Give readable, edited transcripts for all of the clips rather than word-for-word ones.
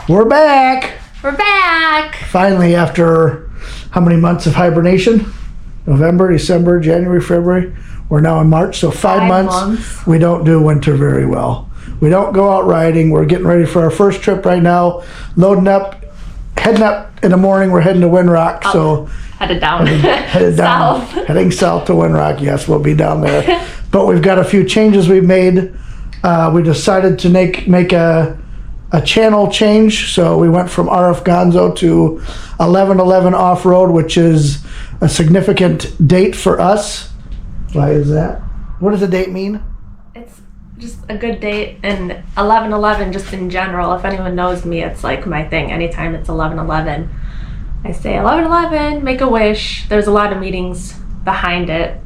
We're back! We're back! Finally, after how many months of hibernation? November, December, January, February. We're now in March, so 5 months. We don't do winter very well. We don't go out riding. We're getting ready for our first trip right now. Loading up, heading up in the morning. We're heading to Winrock. So headed down. Headed down. South. Heading south to Winrock. Yes, we'll be down there. But we've got a few changes we've made. We decided to make a channel change, so we went from rfgonzo to 1111 Offroad, which is a significant date for us. Why is that? What does the date mean? It's just a good date, and 1111 just in general. If anyone knows me, it's like my thing. Anytime it's 1111, I say 1111, make a wish. There's a lot of meanings behind it,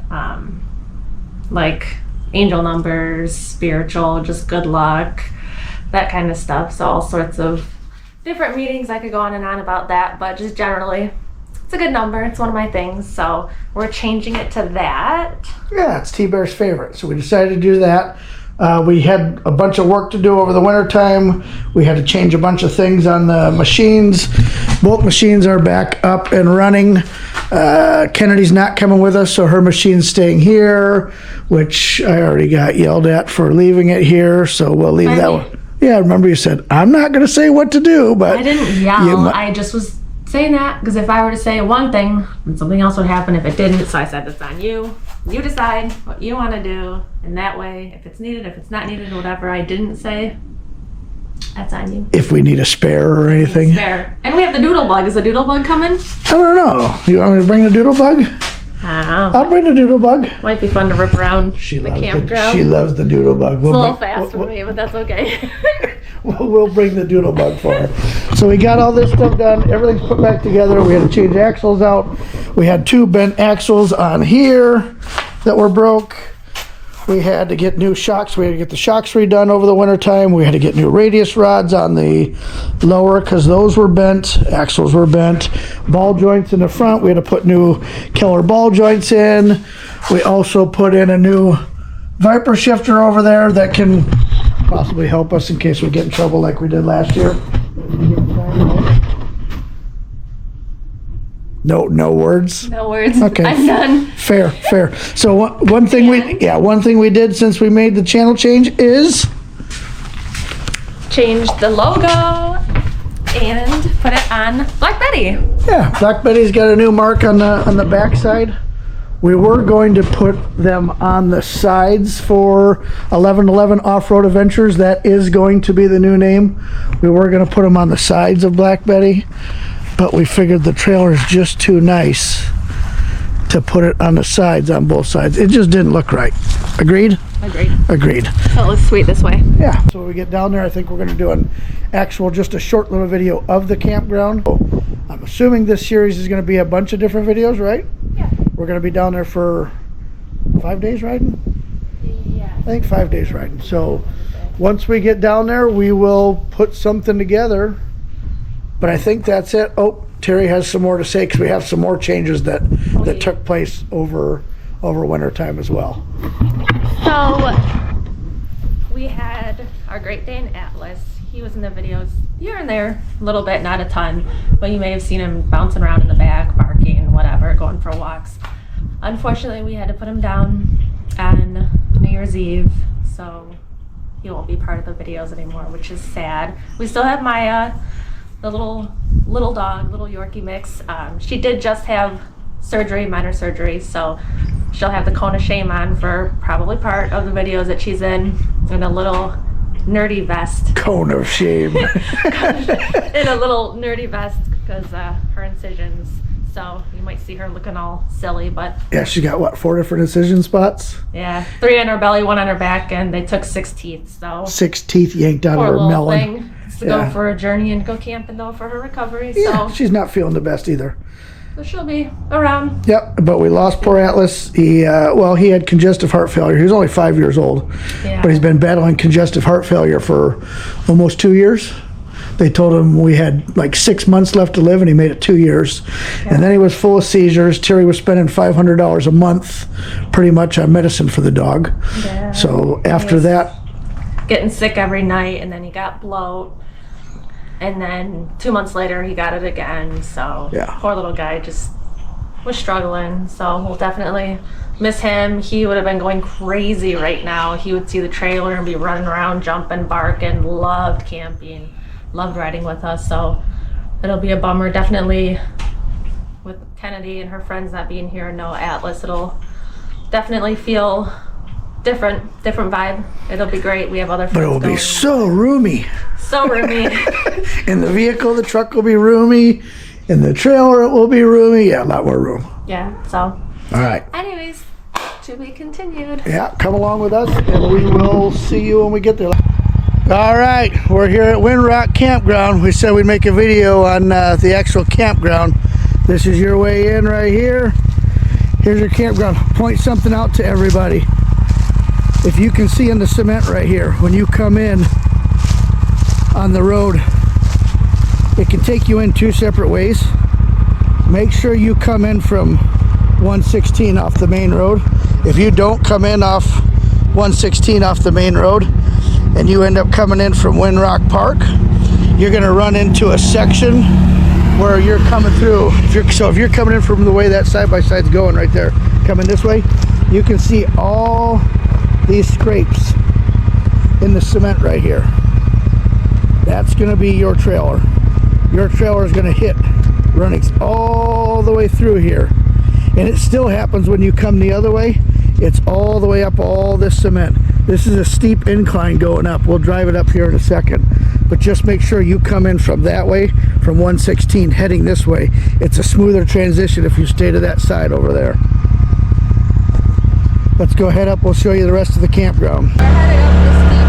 like angel numbers, spiritual, just good luck, that kind of stuff. So all sorts of different meanings. I could go on and on about that, but just generally, it's a good number. It's one of my things. So we're changing it to that. Yeah, it's T-Bear's favorite. So we decided to do that. We had a bunch of work to do over the winter time. We had to change a bunch of things on the machines. Both machines are back up and running. Kennedy's not coming with us, so her machine's staying here, which I already got yelled at for leaving it here, so we'll leave that one. Yeah, remember you said, I'm not going to say what to do, but... I didn't yell. I just was saying that because if I were to say one thing, then something else would happen if it didn't. So I said, it's on you. You decide what you want to do. And that way, if it's needed, if it's not needed, whatever I didn't say, that's on you. If we need a spare or anything. Spare. And we have the doodle bug. Is the doodle bug coming? I don't know. You want me to bring the doodle bug? I don't know. I'll bring the doodle bug. Might be fun to rip around the campground. She loves the doodle bug. It's a little fast for me, but that's okay. We'll bring the doodle bug for her. So we got all this stuff done. Everything's put back together. We had to change axles out. We had 2 bent axles on here that were broke. We had to get new shocks. We had to get the shocks redone over the winter time. We had to get new radius rods on the lower because those were bent. Axles were bent. Ball joints in the front. We had to put new killer ball joints in. We also put in a new Viper shifter over there that can possibly help us in case we get in trouble like we did last year. No words? No words. Okay. I'm done. Fair. So one thing we did since we made the channel change is change the logo and put it on Black Betty. Yeah, Black Betty's got a new mark on the back side. We were going to put them on the sides for 1111 Off-Road Adventures. That is going to be the new name. We were going to put them on the sides of Black Betty, but we figured the trailer is just too nice to put it on the sides, on both sides. It just didn't look right. Agreed? Agreed. So it looks sweet this way. Yeah. So when we get down there, I think we're going to do just a short little video of the campground. I'm assuming this series is going to be a bunch of different videos, right? Yeah. We're going to be down there for 5 days riding? Yeah. I think 5 days riding. So once we get down there, we will put something together. But I think that's it. Oh, Terry has some more to say because we have some more changes that took place over winter time as well. So we had our Great Dane Atlas. He was in the videos here and there, a little bit, not a ton, but you may have seen him bouncing around in the back, barking, whatever, going for walks. Unfortunately, we had to put him down on New Year's Eve, so he won't be part of the videos anymore, which is sad. We still have Maya, the little dog, little Yorkie mix. She did just have surgery, minor surgery, so she'll have the cone of shame on for probably part of the videos that she's in a little nerdy vest. Cone of shame. In a little nerdy vest because her incisions. So you might see her looking all silly, but... Yeah, she got, what, 4 different incision spots? Yeah, 3 on her belly, 1 on her back, and they took 6 teeth, so... 6 teeth yanked out of her melon. Thing. To go for a journey and go camping, though, for her recovery, yeah, so... she's not feeling the best either. So she'll be around. Yep, but we lost poor Atlas. He had congestive heart failure. He was only 5 years old, but he's been battling congestive heart failure for almost 2 years. They told him we had like 6 months left to live, and he made it 2 years. Yeah. And then he was full of seizures. Terry was spending $500 a month pretty much on medicine for the dog. Yeah. So after that... Getting sick every night, and then he got bloat. And then 2 months later, he got it again. So Yeah. poor little guy just was struggling. So we'll definitely miss him. He would have been going crazy right now. He would see the trailer and be running around, jumping, barking, loved camping, loved riding with us. So it'll be a bummer. Definitely with Kennedy and her friends not being here and no Atlas, it'll definitely feel different vibe. It'll be great. We have other friends. But it will be so roomy. So roomy. In the vehicle, the truck will be roomy. In the trailer, it will be roomy. Yeah, a lot more room. Yeah, so. All right. Anyways, to be continued. Yeah, come along with us, and we will see you when we get there. All right, we're here at Winrock Campground. We said we'd make a video on the actual campground. This is your way in right here. Here's your campground. Point something out to everybody. If you can see in the cement right here, when you come in on the road, it can take you in two separate ways. Make sure you come in from 116 off the main road. If you don't come in off 116 off the main road and you end up coming in from Winrock Park, you're going to run into a section where you're coming through. So if you're coming in from the way that side-by-side's going right there, coming this way, you can see all these scrapes in the cement right here. That's going to be your trailer. Your trailer is going to hit running all the way through here. And it still happens when you come the other way. It's all the way up all this cement. This is a steep incline going up. We'll drive it up here in a second. But just make sure you come in from that way, from 116 heading this way. It's a smoother transition if you stay to that side over there. Let's go head up. We'll show you the rest of the campground. We're heading up the steep